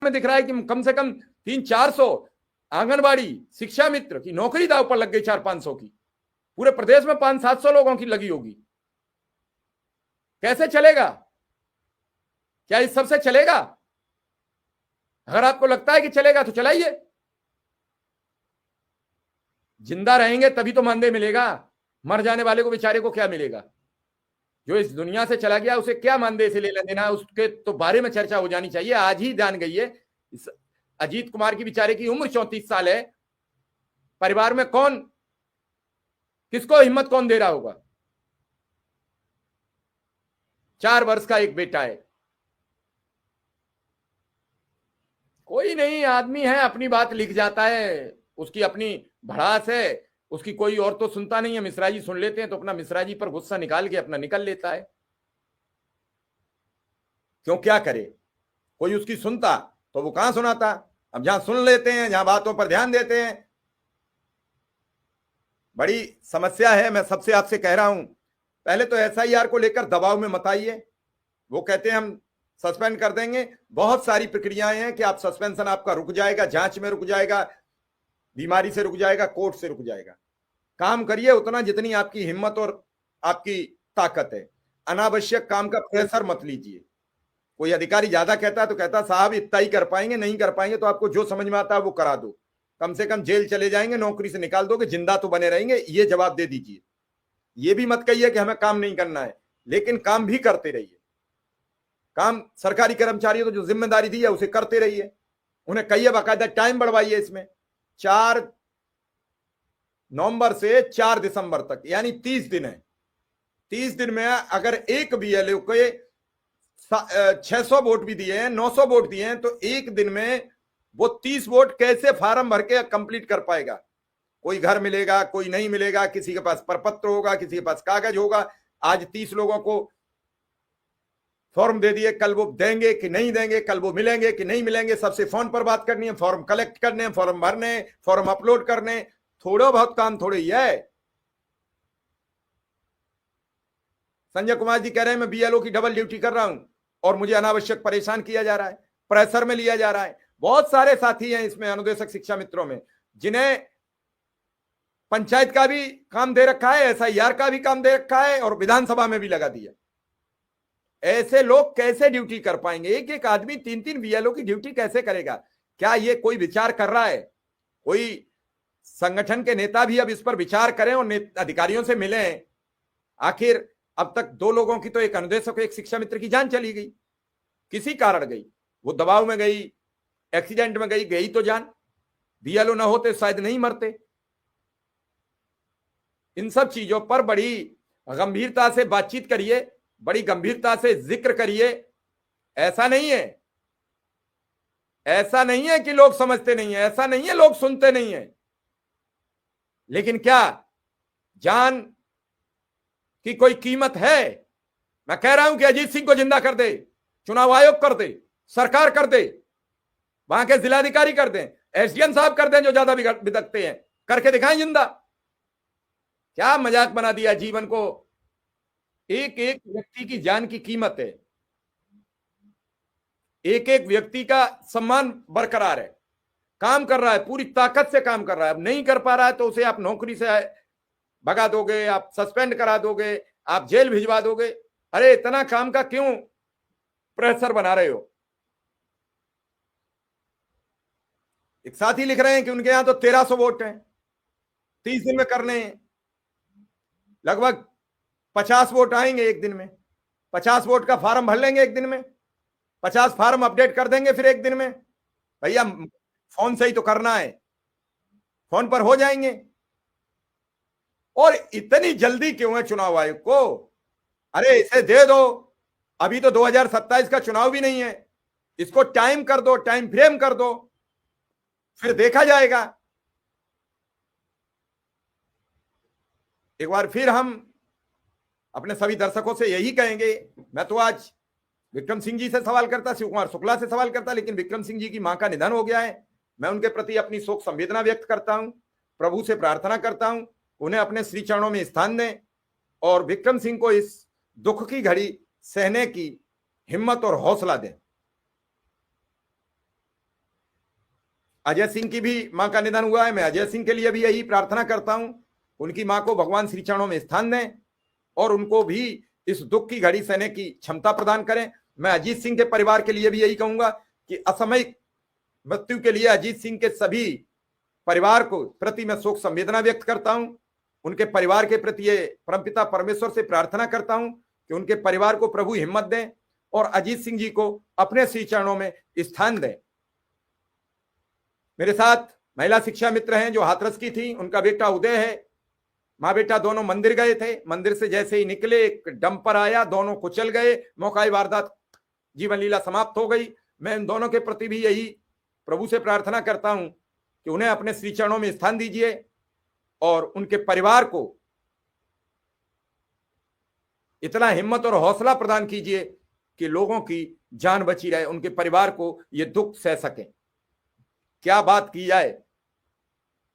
में दिख रहा है कि कम से कम 300-400 आंगनबाड़ी शिक्षा मित्र की नौकरी दांव पर लग गई, 400-500 की। पूरे प्रदेश में 500-700 लोगों की लगी होगी। कैसे चलेगा? क्या इस सबसे चलेगा? अगर आपको लगता है कि चलेगा तो चलाइए। जिंदा रहेंगे तभी तो मानदेय मिलेगा। मर जाने वाले को बेचारे को क्या मिलेगा? जो इस दुनिया से चला गया उसे क्या मानदेय से लेना देना, उसके तो बारे में चर्चा हो जानी चाहिए। आज ही जान गई है, इस अजीत कुमार की बेचारे की उम्र 34 साल है। परिवार में कौन, किसको हिम्मत कौन दे रहा होगा? 4 वर्ष का एक बेटा है। कोई नहीं, आदमी है, अपनी बात लिख जाता है, उसकी अपनी भड़ास है, उसकी कोई और तो सुनता नहीं है। मिश्रा जी सुन लेते हैं तो अपना मिश्रा जी पर गुस्सा निकाल के अपना निकल लेता है। क्यों, क्या करे? कोई उसकी सुनता तो वो कहां सुनाता। अब जहां सुन लेते हैं, जहां बातों पर ध्यान देते हैं, बड़ी समस्या है। मैं सबसे आपसे कह रहा हूं, पहले तो एसआईआर को लेकर दबाव में मत आइए। वो कहते हैं हम सस्पेंड कर देंगे। बहुत सारी प्रक्रियाएं हैं कि आप सस्पेंशन आपका रुक जाएगा, जांच में रुक जाएगा, बीमारी से रुक जाएगा, कोर्ट से रुक जाएगा। काम करिए उतना जितनी आपकी हिम्मत और आपकी ताकत है। अनावश्यक काम का प्रेशर मत लीजिए। कोई अधिकारी ज्यादा कहता है तो कहता साहब इतना ही कर पाएंगे, नहीं कर पाएंगे तो आपको जो समझ में आता है वो करा दो। कम से कम जेल चले जाएंगे, नौकरी से निकाल दोगे, जिंदा तो बने रहेंगे, ये जवाब दे दीजिए। ये भी मत कहिए कि हमें काम नहीं करना है, लेकिन काम भी करते रहिए। काम सरकारी कर्मचारियों को जो जिम्मेदारी दी है उसे करते रहिए। उन्हें कहिए, बाकायदा टाइम बढ़वाइए इसमें। 4 नवंबर से 4 दिसंबर तक यानी 30 दिन है। 30 दिन में अगर एक बीएलओ के 600 वोट भी दिए हैं, 900 वोट दिए हैं, तो एक दिन में वो 30 वोट कैसे फार्म भर के कंप्लीट कर पाएगा? कोई घर मिलेगा, कोई नहीं मिलेगा, किसी के पास प्रपत्र होगा, किसी के पास कागज होगा। आज 30 लोगों को फॉर्म दे दिए, कल वो देंगे कि नहीं देंगे, कल वो मिलेंगे कि नहीं मिलेंगे, सबसे फोन पर बात करनी है, फॉर्म कलेक्ट करने, फॉर्म भरने, फॉर्म अपलोड करने। थोड़ा बहुत काम थोड़े ही है। संजय कुमार जी कह रहे हैं मैं बीएलओ की डबल ड्यूटी कर रहा हूं और मुझे अनावश्यक परेशान किया जा रहा है, प्रेशर में लिया जा रहा है। बहुत सारे साथी हैं इसमें अनुदेशक शिक्षा मित्रों में, जिन्हें पंचायत का भी काम दे रखा है, एसआईआर का भी काम दे रखा है और विधानसभा में भी लगा दिया। ऐसे लोग कैसे ड्यूटी कर पाएंगे? एक एक आदमी 3-3 बीएलओ की ड्यूटी कैसे करेगा? क्या ये कोई विचार कर रहा है? कोई संगठन के नेता भी अब इस पर विचार करें और अधिकारियों से मिलें। आखिर अब तक 2 लोगों की, तो एक अनुदेशक एक शिक्षा मित्र की जान चली गई, किसी कारण गई। वो दबाव में गई, एक्सीडेंट में गई तो जान। बीएलओ ना होते शायद नहीं मरते। इन सब चीजों पर बड़ी गंभीरता से बातचीत करिए, बड़ी गंभीरता से जिक्र करिए। ऐसा नहीं है, ऐसा नहीं है कि लोग समझते नहीं है, ऐसा नहीं है लोग सुनते नहीं है, लेकिन क्या जान की कोई कीमत है? मैं कह रहा हूं कि अजीत सिंह को जिंदा कर दे, चुनाव आयोग कर दे, सरकार कर दे, वहां के जिलाधिकारी कर दें, एसडीएम साहब कर दें जो ज्यादा बिदकते हैं, करके दिखाएं जिंदा। क्या मजाक बना दिया जीवन को। एक एक व्यक्ति की जान की कीमत है, एक एक व्यक्ति का सम्मान बरकरार है। काम कर रहा है, पूरी ताकत से काम कर रहा है, अब नहीं कर पा रहा है तो उसे आप नौकरी से भगा दोगे, आप सस्पेंड करा दोगे, आप जेल भिजवा दोगे। अरे इतना काम का क्यों प्रेशर बना रहे हो? एक साथी लिख रहे हैं कि उनके यहां तो 1300 वोट हैं, 30 दिन में करने हैं। लगभग 50 वोट आएंगे एक दिन में, 50 वोट का फार्म भर लेंगे एक दिन में, 50 फार्म अपडेट कर देंगे फिर एक दिन में। भैया फोन से ही तो करना है, फोन पर हो जाएंगे। और इतनी जल्दी क्यों है चुनाव आयोग को? अरे इसे दे दो, अभी तो 2027 का चुनाव भी नहीं है, इसको टाइम कर दो, टाइम फ्रेम कर दो, फिर देखा जाएगा। एक बार फिर हम अपने सभी दर्शकों से यही कहेंगे। मैं तो आज विक्रम सिंह जी से सवाल करता, शिव कुमार शुक्ला से सवाल करता, लेकिन विक्रम सिंह जी की मां का निधन हो गया है। मैं उनके प्रति अपनी शोक संवेदना व्यक्त करता हूं, प्रभु से प्रार्थना करता हूं उन्हें अपने श्री चरणों में स्थान दें और विक्रम सिंह को इस दुख की घड़ी सहने की हिम्मत और हौसला दें। अजय सिंह की भी मां का निधन हुआ है। मैं अजय सिंह के लिए भी यही प्रार्थना करता हूं, उनकी मां को भगवान श्री चरणों में स्थान दें और उनको भी इस दुख की घड़ी सहने की क्षमता प्रदान करें। मैं अजीत सिंह के परिवार के लिए भी यही कहूंगा कि असामयिक मृत्यु के लिए अजीत सिंह के सभी परिवार को प्रति मैं शोक संवेदना व्यक्त करता हूं। उनके परिवार के प्रति ये परमपिता परमेश्वर से प्रार्थना करता हूं कि उनके परिवार को प्रभु हिम्मत दें और अजीत सिंह जी को अपने श्री चरणों में स्थान दें। मेरे साथ महिला शिक्षा मित्र हैं जो हाथरस की थी, उनका बेटा उदय है। माँ बेटा दोनों मंदिर गए थे, मंदिर से जैसे ही निकले एक डंपर आया, दोनों कुचल गए, मौका वारदात, जीवन लीला समाप्त हो गई। मैं इन दोनों के प्रति भी यही प्रभु से प्रार्थना करता हूं कि उन्हें अपने श्री चरणों में स्थान दीजिए और उनके परिवार को इतना हिम्मत और हौसला प्रदान कीजिए कि लोगों की जान बची रहे, उनके परिवार को यह दुख सह सके। क्या बात की जाए।